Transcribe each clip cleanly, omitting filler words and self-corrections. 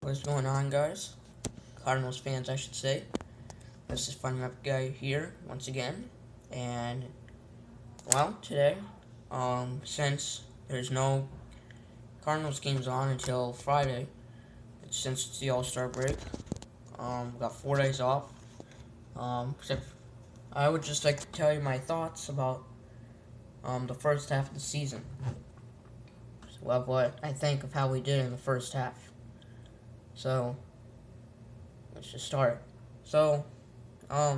What's going on, guys? Cardinals fans, I should say. This is Fun Rep Guy here once again, and well, today, since there's no Cardinals games on until Friday, since it's the All-Star break, we got 4 days off. Except I would just like to tell you my thoughts about the first half of the season. So, what I think of how we did in the first half. So, let's just start. So, I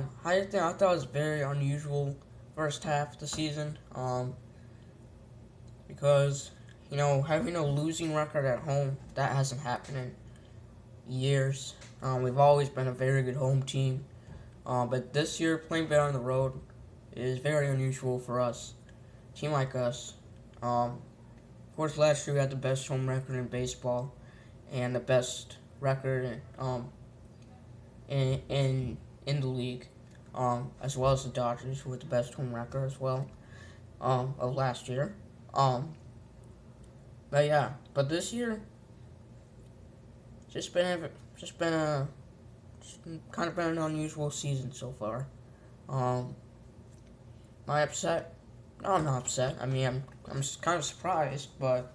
thought it was very unusual first half of the season. Because having a losing record at home, that hasn't happened in years. We've always been a very good home team. But this year, playing better on the road is very unusual for us. A team like us. Of course, last year we had the best home record in baseball and the best record in the league, as well as the Dodgers, who had the best home record as well of last year. But this year, just been kind of been an unusual season so far. Am I upset? No, I'm not upset. I mean, I'm kind of surprised, but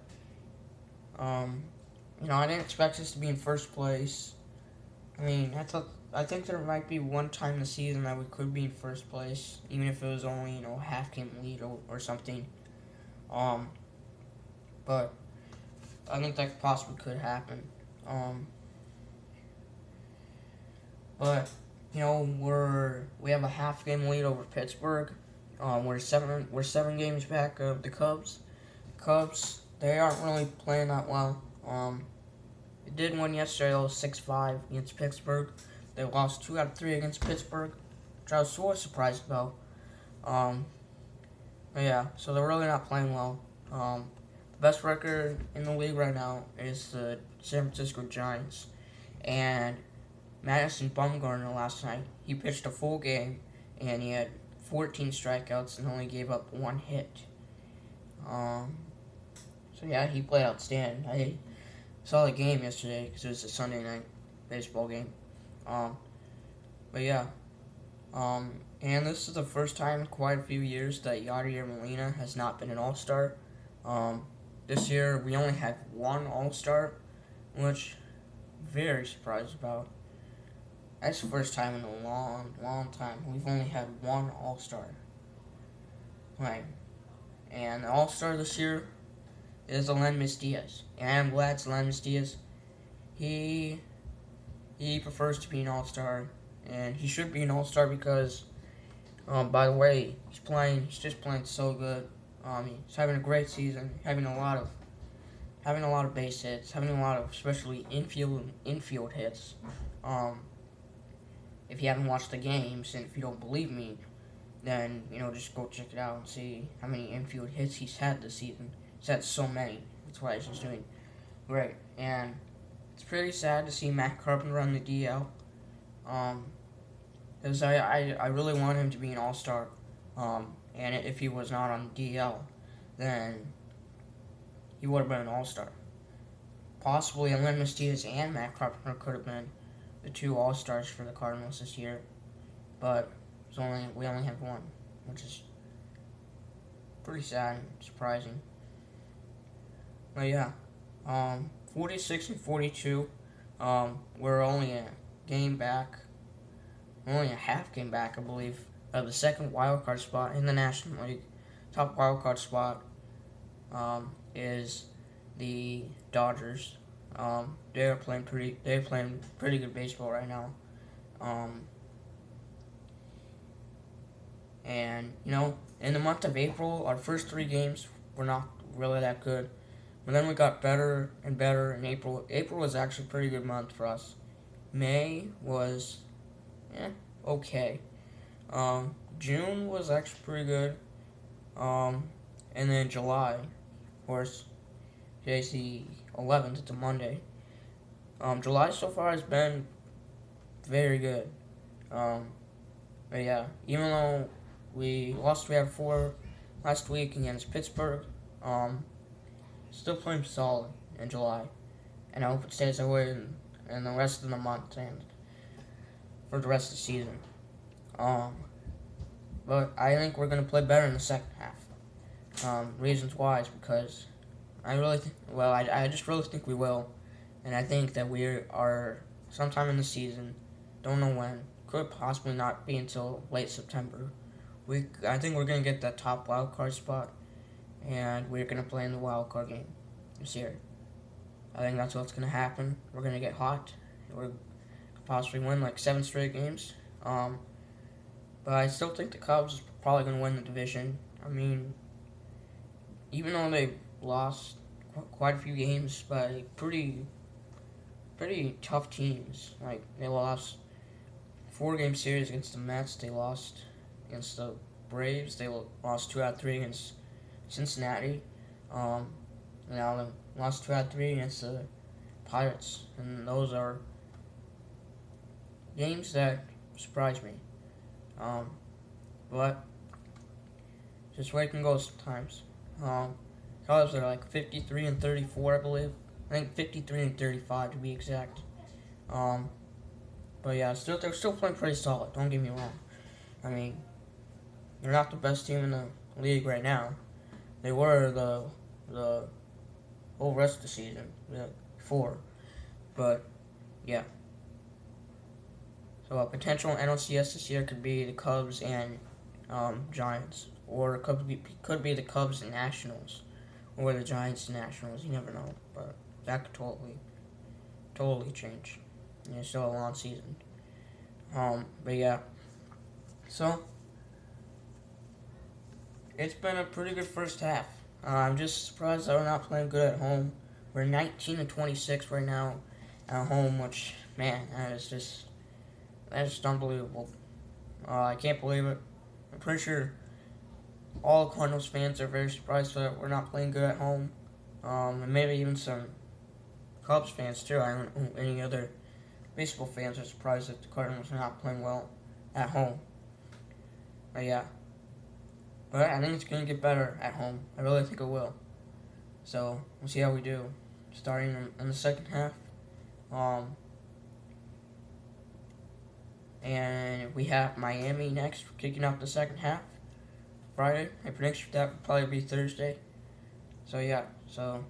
I didn't expect us to be in first place. I mean, I think there might be one time this season that we could be in first place, even if it was only half game lead or something. But I think that possibly could happen. But we have a half game lead over Pittsburgh. We're seven games back of the Cubs. Cubs, they aren't really playing that well. They did win yesterday, though, 6-5 against Pittsburgh. They lost 2 out of 3 against Pittsburgh, which I was sort of surprised about. So they're really not playing well. The best record in the league right now is the San Francisco Giants. And Madison Bumgarner last night, he pitched a full game, and he had 14 strikeouts and only gave up 1 hit. He played outstanding. I saw the game yesterday because it was a Sunday night baseball game. And this is the first time in quite a few years that Yadier Molina has not been an All-Star. This year we only had 1 All-Star, which I'm very surprised about. That's the first time in a long, long time we've only had 1 All-Star. Right. And the All-Star this year is Aledmys Diaz. And I'm glad it's Aledmys Diaz. He prefers to be an All-Star, and he should be an All-Star because, by the way, he's just playing so good. He's having a great season, having a lot of base hits, having a lot of especially infield hits. If you haven't watched the games and if you don't believe me, then just go check it out and see how many infield hits he's had this season. He's had so many. That's why he's just doing great. And it's pretty sad to see Matt Carpenter on the DL. Because I really want him to be an All-Star. And if he was not on the DL, then he would have been an All-Star. Possibly Aledmys Diaz and Matt Carpenter could have been the 2 All-Stars for the Cardinals this year. But we only have 1, which is pretty sad and surprising. But 46 and 42. We're only a game back. Only a half game back, I believe, of the second wild card spot in the National League. Top wild card spot is the Dodgers. They're playing pretty good baseball right now. And in the month of April, our first 3 games were not really that good. But then we got better and better in April. April was actually a pretty good month for us. May was okay. June was actually pretty good. And then July, of course, today's the 11th, it's a Monday. July so far has been very good. Even though we had 4 last week against Pittsburgh, still playing solid in July. And I hope it stays that way in and the rest of the month and for the rest of the season. Um, but I think we're gonna play better in the second half. Reasons why is because I just really think we will, and I think that we are sometime in the season. Don't know when. Could possibly not be until late September. I think we're gonna get that top wild card spot, and we're gonna play in the wild card game this year. I think that's what's gonna happen. We're gonna get hot. We're possibly win like 7 straight games. But I still think the Cubs are probably gonna win the division. I mean, even though they lost quite a few games by pretty tough teams, like they lost 4-game series against the Mets. They lost against the Braves. They lost 2 out of 3 against Cincinnati. Now they lost 2 out of 3 against the Pirates, and those are games that surprise me. But just where it can go sometimes. Cubs are like 53 and 34, I believe. I think 53 and 35 to be exact. But yeah, they're still playing pretty solid. Don't get me wrong. I mean, they're not the best team in the league right now. They were the whole rest of the season before. But yeah. So a potential NLCS this year could be the Cubs and Giants, or it could be the Cubs and Nationals, or the Giants and Nationals. You never know, but that could totally change. And it's still a long season. But yeah. So it's been a pretty good first half. I'm just surprised that we're not playing good at home. We're 19 and 26 right now at home, which, man, that's just unbelievable. I can't believe it. I'm pretty sure all Cardinals fans are very surprised that we're not playing good at home. And maybe even some Cubs fans too. I don't know any other baseball fans are surprised that the Cardinals are not playing well at home. But yeah. But I think it's going to get better at home. I really think it will. So we'll see how we do starting in the second half. And we have Miami next, kicking off the second half. Friday. My prediction for that would probably be Thursday. So yeah, so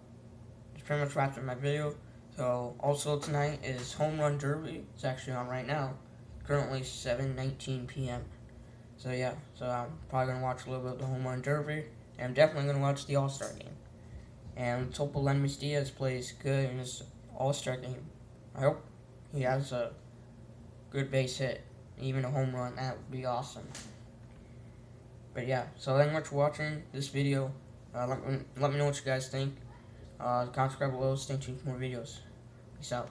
that's pretty much wraps up my video. So also tonight is Home Run Derby. It's actually on right now. Currently 7:19 p.m. So yeah, so I'm probably going to watch a little bit of the Home Run Derby. And I'm definitely going to watch the All-Star game. And let's hope Aledmys Diaz plays good in his All-Star game. I hope he has a good base hit, even a home run. That would be awesome. But yeah, so thank you much for watching this video. Let me know what you guys think. Comment, subscribe below. Stay tuned for more videos. Peace out.